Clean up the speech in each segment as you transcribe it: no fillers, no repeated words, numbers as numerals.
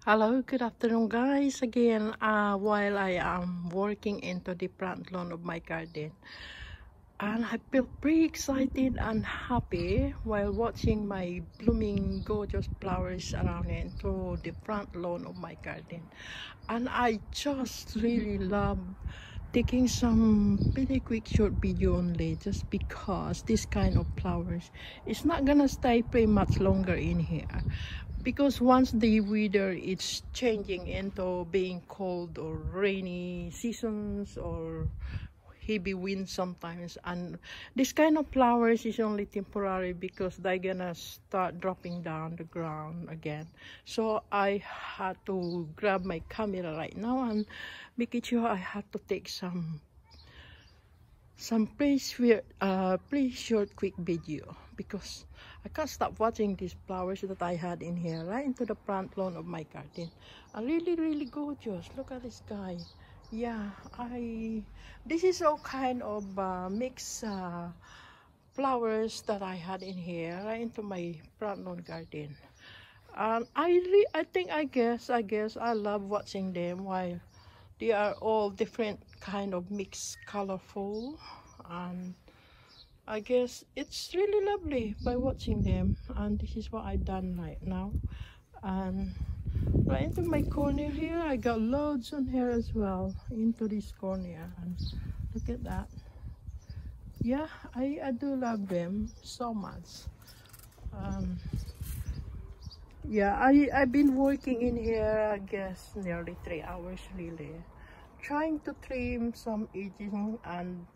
Hello, good afternoon guys. Again, while I am working into the plant lawn of my garden, and I feel pretty excited and happy while watching my blooming gorgeous flowers around into the front lawn of my garden. And I just really love taking some pretty quick short video only, just because this kind of flowers is not gonna stay pretty much longer in here, because once the weather is changing into being cold or rainy seasons or heavy wind sometimes, and this kind of flowers is only temporary because they're gonna start dropping down the ground again. So I had to grab my camera right now and make it sure I had to take some pretty short quick video, because I can't stop watching these flowers that I had in here right into the front lawn of my garden. Are really gorgeous. Look at this guy. Yeah, this is all kind of mixed flowers that I had in here right into my front lawn garden. I guess I love watching them while they are all different kind of mixed colorful, and I guess it's really lovely by watching them. And this is what I done right now. And right into my corner here, I got loads on here as well into this corner, and look at that. Yeah, I do love them so much. Yeah, I've been working in here, I guess nearly 3 hours really, trying to trim some edging and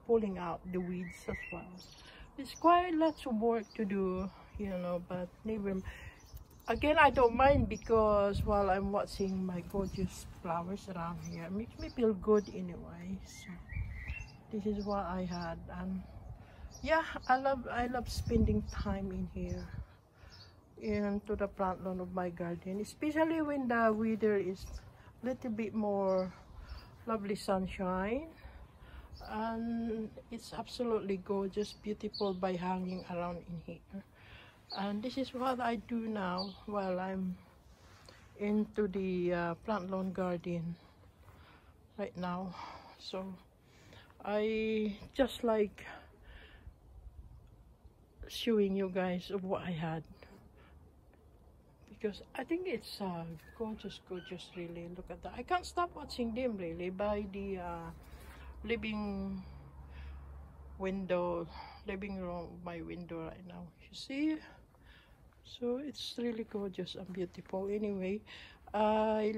pulling out the weeds as well. It's quite lots of work to do, you know, but never. Again, I don't mind, because while I'm watching my gorgeous flowers around here, it makes me feel good anyway. So this is what I had, and yeah, I love spending time in here into the front lawn of my garden, especially when the weather is a little bit more lovely sunshine, and it's absolutely gorgeous, beautiful by hanging around in here. And this is what I do now while I'm into the plant lawn garden right now. So I just like showing you guys of what I had, because I think it's gorgeous really. Look at that. I can't stop watching them really by the living room of my window right now, you see. So it's really gorgeous and beautiful. Anyway, I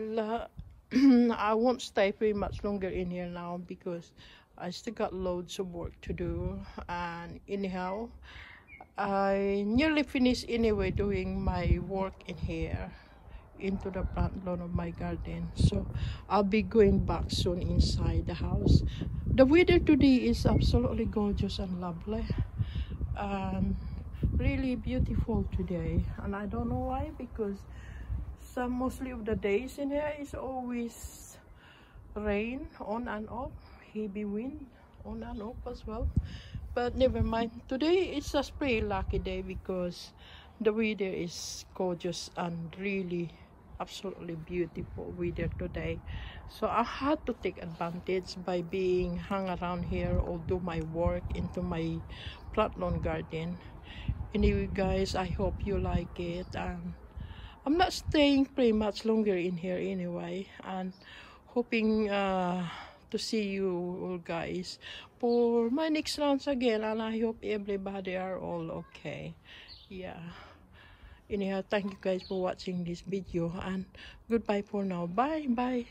won't stay very much longer in here now, because I still got loads of work to do. And anyhow, I nearly finished anyway doing my work in here into the front lawn of my garden. So I'll be going back soon inside the house. The weather today is absolutely gorgeous and lovely, and really beautiful today. And I don't know why, because mostly of the days in here is always rain on and off, heavy wind on and off as well. But never mind, today is a pretty lucky day, because the weather is gorgeous and really absolutely beautiful weather today. So I had to take advantage by being hung around here or do my work into my plant lawn garden. Anyway guys, I hope you like it, and I'm not staying pretty much longer in here anyway, and hoping to see you all guys for my next rounds again, and I hope everybody are all okay. Yeah, anyhow, thank you guys for watching this video, and goodbye for now. Bye.